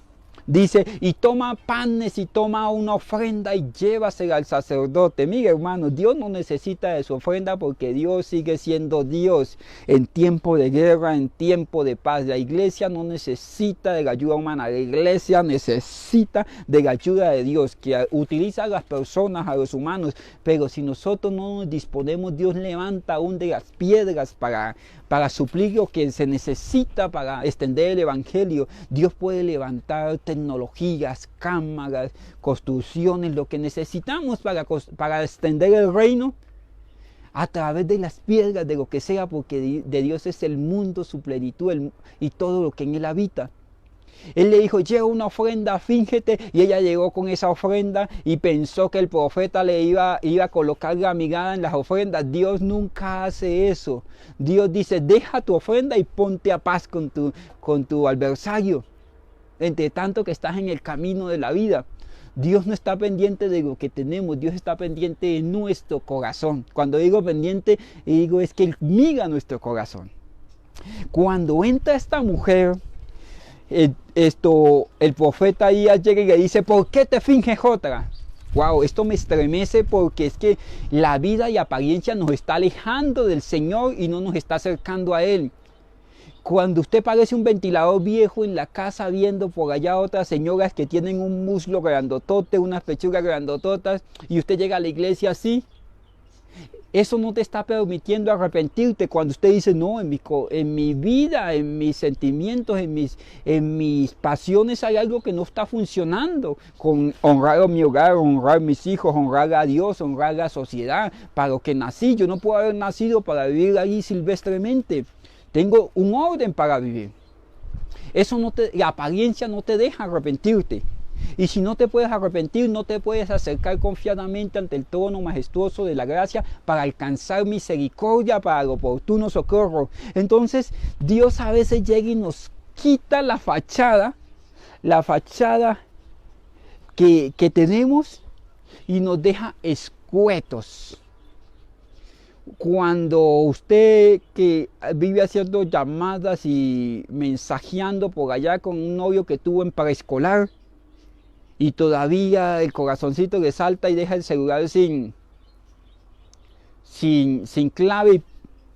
Speaker 1: dice, y toma panes y toma una ofrenda y llévasela al sacerdote. Mira, hermano, Dios no necesita de su ofrenda porque Dios sigue siendo Dios en tiempo de guerra, en tiempo de paz. La iglesia no necesita de la ayuda humana, la iglesia necesita de la ayuda de Dios, que utiliza a las personas, a los humanos, pero si nosotros no nos disponemos, Dios levanta aún de las piedras para suplir lo que se necesita para extender el evangelio. Dios puede levantar tecnologías, cámaras, construcciones, lo que necesitamos para extender el reino a través de las piedras, de lo que sea, porque de Dios es el mundo, su plenitud y todo lo que en él habita. Él le dijo, lleva una ofrenda, fíngete, y ella llegó con esa ofrenda y pensó que el profeta le iba a colocar la mirada en las ofrendas. Dios nunca hace eso. Dios dice, deja tu ofrenda y ponte a paz con tu adversario, entre tanto que estás en el camino de la vida. Dios no está pendiente de lo que tenemos, Dios está pendiente de nuestro corazón. Cuando digo pendiente, digo es que Él mira nuestro corazón. Cuando entra esta mujer, el profeta Ahías llega y le dice, ¿por qué te finges otra? Wow, esto me estremece porque es que la vida y apariencia nos está alejando del Señor y no nos está acercando a Él. Cuando usted parece un ventilador viejo en la casa viendo por allá otras señoras que tienen un muslo grandotote, unas pechugas grandototas, y usted llega a la iglesia así, eso no te está permitiendo arrepentirte. Cuando usted dice, no, en mi vida, en mis sentimientos, en mis pasiones hay algo que no está funcionando. Con honrar mi hogar, honrar mis hijos, honrar a Dios, honrar la sociedad, para lo que nací. Yo no puedo haber nacido para vivir ahí silvestremente. Tengo un orden para vivir. La apariencia no te deja arrepentirte. Y si no te puedes arrepentir, no te puedes acercar confiadamente ante el trono majestuoso de la gracia para alcanzar misericordia, para el oportuno socorro. Entonces, Dios a veces llega y nos quita la fachada que tenemos y nos deja escuetos. Cuando usted que vive haciendo llamadas y mensajeando por allá con un novio que tuvo en preescolar, y todavía el corazoncito le salta y deja el celular sin clave y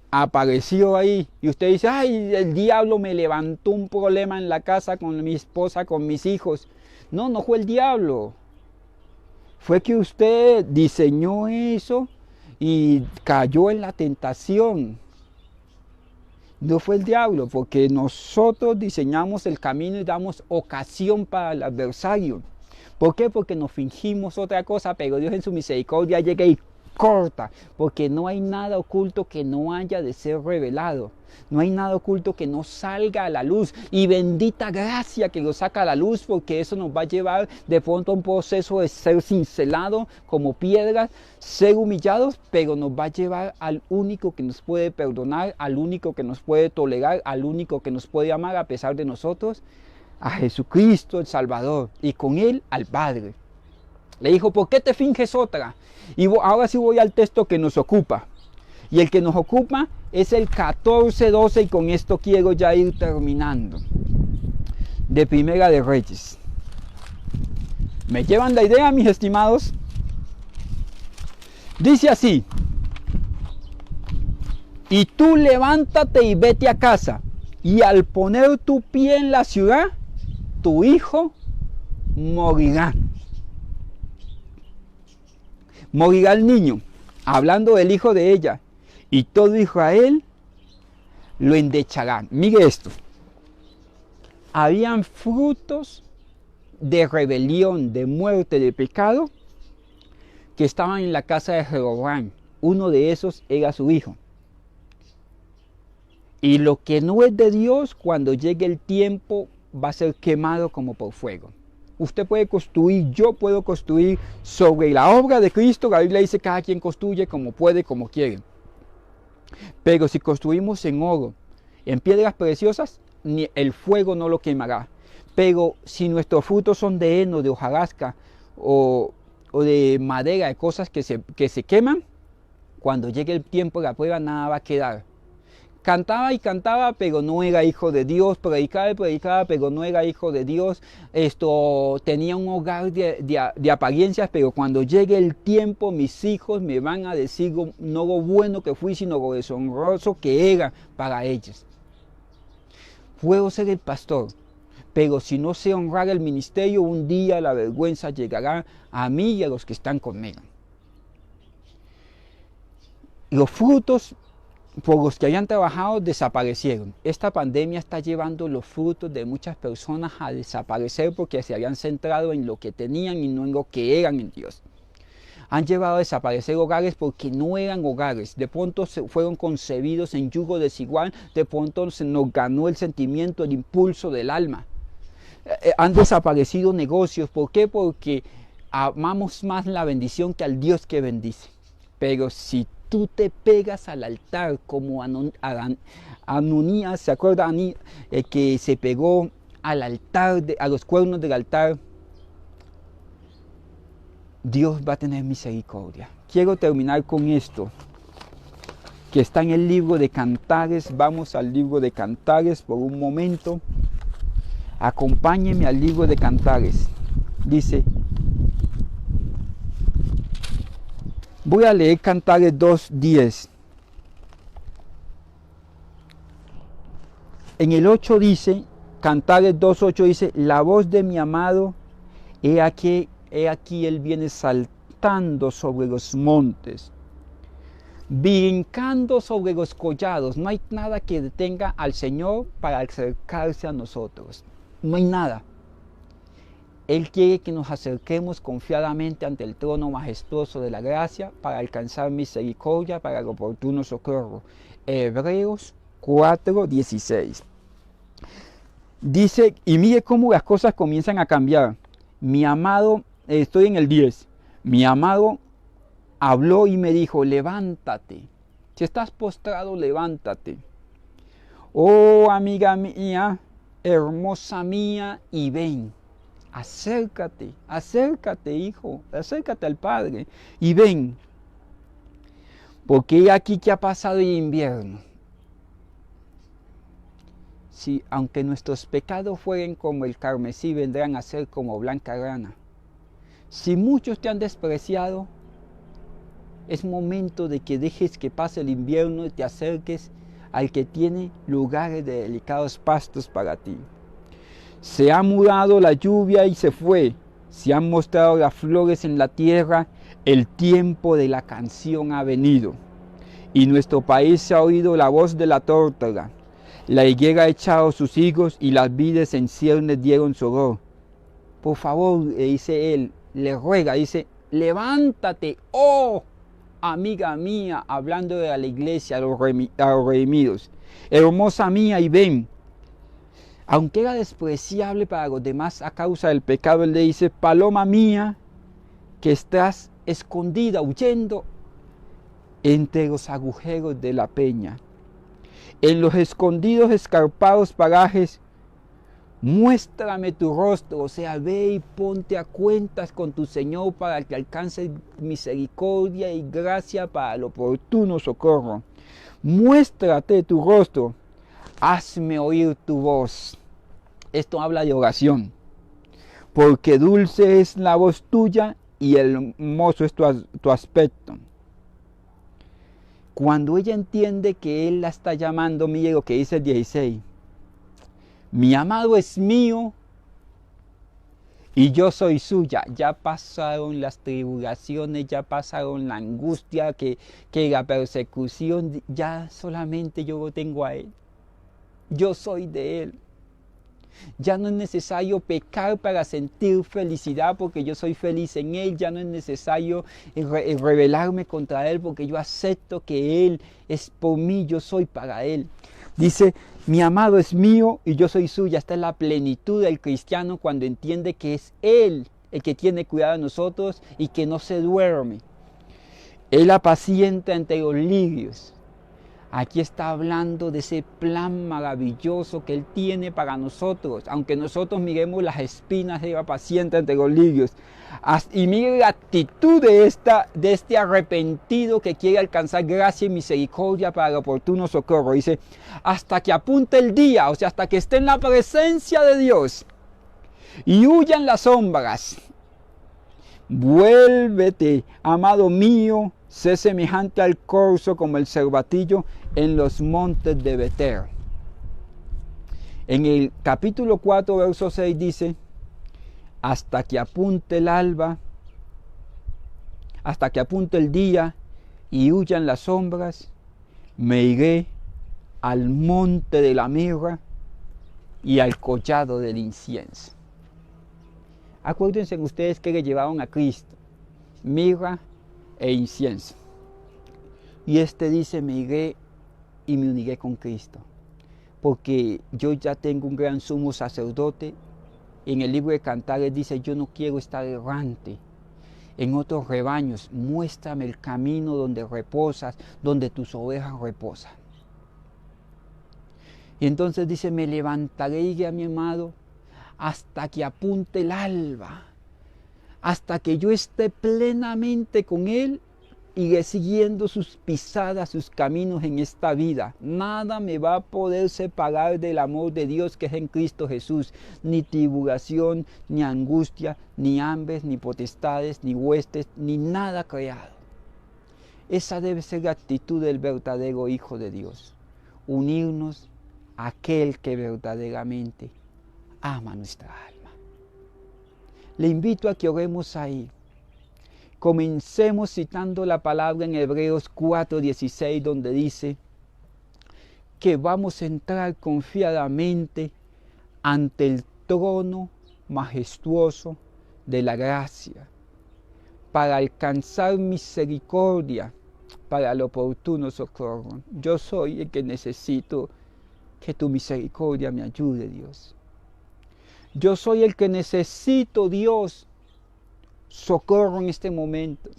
Speaker 1: apareció ahí. Y usted dice, ay, el diablo me levantó un problema en la casa con mi esposa, con mis hijos. No, no fue el diablo. Fue que usted diseñó eso y cayó en la tentación. No fue el diablo, porque nosotros diseñamos el camino y damos ocasión para el adversario. ¿Por qué? Porque nos fingimos otra cosa, pero Dios en su misericordia llega y corta, porque no hay nada oculto que no haya de ser revelado. No hay nada oculto que no salga a la luz. Y bendita gracia que lo saca a la luz, porque eso nos va a llevar de pronto a un proceso de ser cincelado como piedras, ser humillados, pero nos va a llevar al único que nos puede perdonar, al único que nos puede tolerar, al único que nos puede amar a pesar de nosotros, a Jesucristo el Salvador, y con Él al Padre. Le dijo, ¿por qué te finges otra? Y ahora sí voy al texto que nos ocupa. Y el que nos ocupa es el 14:12, y con esto quiero ya ir terminando. De Primera de Reyes. ¿Me llevan la idea, mis estimados? Dice así: y tú levántate y vete a casa, y al poner tu pie en la ciudad, tu hijo morirá. Morirá el niño, hablando del hijo de ella, y todo Israel lo endechará. Mire esto. Habían frutos de rebelión, de muerte, de pecado, que estaban en la casa de Jeroboam. Uno de esos era su hijo. Y lo que no es de Dios, cuando llegue el tiempo, va a ser quemado como por fuego. Usted puede construir, yo puedo construir sobre la obra de Cristo. La Biblia dice que cada quien construye como puede, como quiere. Pero si construimos en oro, en piedras preciosas, ni el fuego no lo quemará. Pero si nuestros frutos son de heno, de hojarasca o de madera, de cosas que se queman, cuando llegue el tiempo de la prueba nada va a quedar. Cantaba y cantaba, pero no era hijo de Dios. Predicaba y predicaba, pero no era hijo de Dios. Tenía un hogar de apariencias, pero cuando llegue el tiempo, mis hijos me van a decir no lo bueno que fui, sino lo deshonroso que era para ellos. Puedo ser el pastor, pero si no sé honrar el ministerio, un día la vergüenza llegará a mí y a los que están conmigo. Los frutos por los que habían trabajado desaparecieron. Esta pandemia está llevando los frutos de muchas personas a desaparecer porque se habían centrado en lo que tenían y no en lo que eran en Dios. Han llevado a desaparecer hogares porque no eran hogares. De pronto fueron concebidos en yugo desigual. De pronto se nos ganó el sentimiento, el impulso del alma. Han desaparecido negocios. ¿Por qué? Porque amamos más la bendición que al Dios que bendice. Pero si tú te pegas al altar como Ananías, ¿se acuerda? Que se pegó al altar, a los cuernos del altar. Dios va a tener misericordia. Quiero terminar con esto, que está en el libro de Cantares. Vamos al libro de Cantares por un momento. Acompáñenme al libro de Cantares. Dice, voy a leer Cantares 2:10. En el 8 dice, Cantares 2:8 dice, la voz de mi amado, he aquí él viene saltando sobre los montes, brincando sobre los collados. No hay nada que detenga al Señor para acercarse a nosotros. No hay nada. Él quiere que nos acerquemos confiadamente ante el trono majestuoso de la gracia para alcanzar misericordia para el oportuno socorro. Hebreos 4:16. Dice, y mire cómo las cosas comienzan a cambiar. Mi amado, estoy en el 10. Mi amado habló y me dijo, levántate. Si estás postrado, levántate. Oh, amiga mía, hermosa mía, y ven. Acércate, acércate, hijo, acércate al Padre y ven. Porque aquí que ha pasado el invierno. Si aunque nuestros pecados fueren como el carmesí, vendrán a ser como blanca grana. Si muchos te han despreciado, es momento de que dejes que pase el invierno y te acerques al que tiene lugares de delicados pastos para ti. Se ha mudado la lluvia y se fue. Se han mostrado las flores en la tierra. El tiempo de la canción ha venido. Y nuestro país se ha oído la voz de la tórtola. La higuera ha echado sus higos y las vides en ciernes dieron su olor. Por favor, le dice él, le ruega, dice, levántate, oh amiga mía, hablando de la iglesia, a los redimidos. Hermosa mía, y ven. Aunque era despreciable para los demás a causa del pecado, él le dice, paloma mía, que estás escondida, huyendo entre los agujeros de la peña. En los escondidos, escarpados parajes, muéstrame tu rostro, o sea, ve y ponte a cuentas con tu Señor para que alcances misericordia y gracia para el oportuno socorro. Muéstrate tu rostro, hazme oír tu voz. Esto habla de oración, porque dulce es la voz tuya y hermoso es tu aspecto. Cuando ella entiende que él la está llamando, mire lo que dice el 16. Mi amado es mío y yo soy suya. Ya pasaron las tribulaciones, ya pasaron la angustia, que la persecución, ya solamente yo lo tengo a él. Yo soy de él. Ya no es necesario pecar para sentir felicidad porque yo soy feliz en Él. Ya no es necesario rebelarme contra Él porque yo acepto que Él es por mí, yo soy para Él. Dice, mi amado es mío y yo soy suya. Esta es la plenitud del cristiano cuando entiende que es Él el que tiene cuidado de nosotros y que no se duerme. Él apacienta entre los lirios. Aquí está hablando de ese plan maravilloso que Él tiene para nosotros. Aunque nosotros miremos las espinas, Él apacienta entre los lirios. Y mire la actitud de este arrepentido que quiere alcanzar gracia y misericordia para el oportuno socorro. Dice, hasta que apunte el día, o sea, hasta que esté en la presencia de Dios y huyan las sombras. Vuélvete, amado mío, sé semejante al corzo como el cervatillo en los montes de Betel. En el capítulo 4, verso 6 dice, hasta que apunte el alba, hasta que apunte el día y huyan las sombras, me iré al monte de la mirra y al collado del incienso. Acuérdense ustedes que le llevaron a Cristo mirra e incienso. Y dice, me iré y me uniré con Cristo. Porque yo ya tengo un gran sumo sacerdote. En el libro de Cantares dice, yo no quiero estar errante en otros rebaños. Muéstrame el camino donde reposas, donde tus ovejas reposan. Y entonces dice, me levantaré y iré a mi amado hasta que apunte el alba, hasta que yo esté plenamente con Él, iré siguiendo sus pisadas, sus caminos en esta vida. Nada me va a poder separar del amor de Dios que es en Cristo Jesús. Ni tribulación, ni angustia, ni hambres, ni potestades, ni huestes, ni nada creado. Esa debe ser la actitud del verdadero Hijo de Dios. Unirnos a aquel que verdaderamente ama nuestra alma. Le invito a que oremos ahí. Comencemos citando la palabra en Hebreos 4:16, donde dice que vamos a entrar confiadamente ante el trono majestuoso de la gracia para alcanzar misericordia para el oportuno socorro. Yo soy el que necesito que tu misericordia me ayude, Dios. Yo soy el que necesito, Dios, socorro en este momento.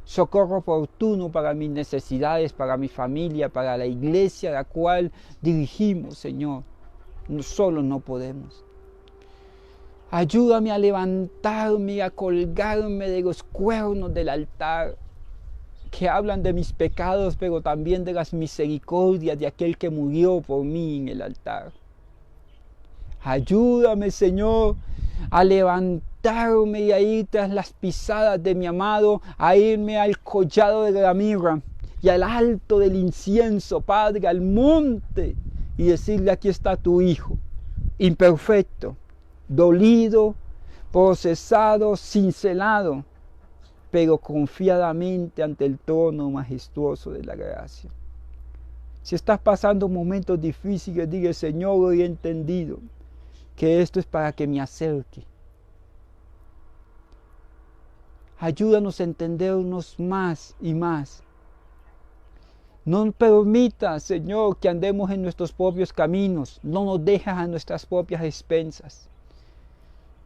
Speaker 1: Socorro oportuno para mis necesidades, para mi familia, para la iglesia a la cual dirigimos, Señor. Solo no podemos. Ayúdame a levantarme, a colgarme de los cuernos del altar, que hablan de mis pecados, pero también de las misericordias de aquel que murió por mí en el altar. Ayúdame, Señor, a levantarme y a ir tras las pisadas de mi amado, a irme al collado de la mirra y al alto del incienso, Padre, al monte, y decirle, aquí está tu Hijo, imperfecto, dolido, procesado, cincelado, pero confiadamente ante el trono majestuoso de la gracia. Si estás pasando momentos difíciles, dile, Señor, hoy he entendido que esto es para que me acerque. Ayúdanos a entendernos más y más. No permita, Señor, que andemos en nuestros propios caminos. No nos dejes a nuestras propias expensas.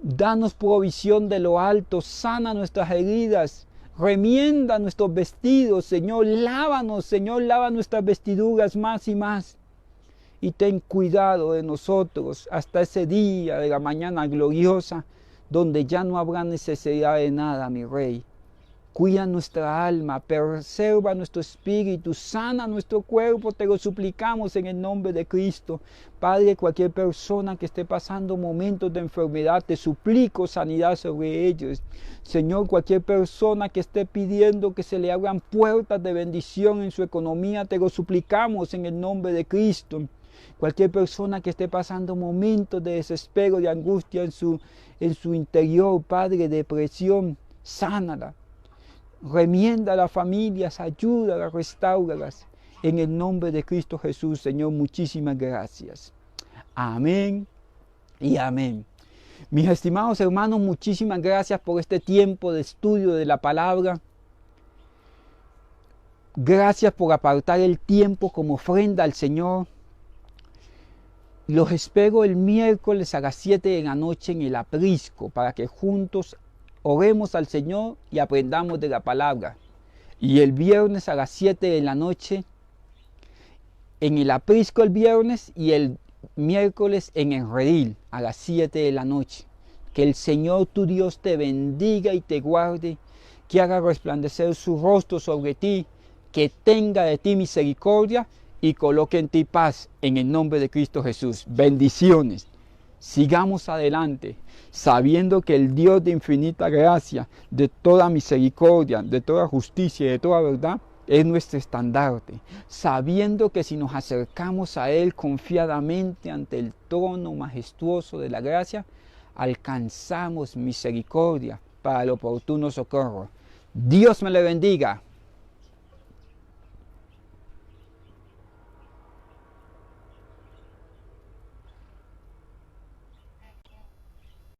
Speaker 1: Danos provisión de lo alto, sana nuestras heridas, remienda nuestros vestidos, Señor. Lávanos, Señor, lava nuestras vestiduras más y más. Y ten cuidado de nosotros hasta ese día de la mañana gloriosa, donde ya no habrá necesidad de nada, mi Rey. Cuida nuestra alma, preserva nuestro espíritu, sana nuestro cuerpo, te lo suplicamos en el nombre de Cristo. Padre, cualquier persona que esté pasando momentos de enfermedad, te suplico sanidad sobre ellos. Señor, cualquier persona que esté pidiendo que se le abran puertas de bendición en su economía, te lo suplicamos en el nombre de Cristo. Cualquier persona que esté pasando momentos de desespero, de angustia en su interior, Padre, depresión, sánala. Remienda a las familias, ayúdalas, restáuralas. En el nombre de Cristo Jesús, Señor, muchísimas gracias. Amén y amén. Mis estimados hermanos, muchísimas gracias por este tiempo de estudio de la palabra. Gracias por apartar el tiempo como ofrenda al Señor. Los espero el miércoles a las 7 de la noche en el aprisco para que juntos oremos al Señor y aprendamos de la palabra. Y el viernes a las 7 de la noche en el aprisco el viernes y el miércoles en el redil a las 7 de la noche. Que el Señor tu Dios te bendiga y te guarde, que haga resplandecer su rostro sobre ti, que tenga de ti misericordia y coloque en ti paz en el nombre de Cristo Jesús. Bendiciones. Sigamos adelante, sabiendo que el Dios de infinita gracia, de toda misericordia, de toda justicia y de toda verdad, es nuestro estandarte, sabiendo que si nos acercamos a Él confiadamente ante el trono majestuoso de la gracia, alcanzamos misericordia para el oportuno socorro. Dios me le bendiga.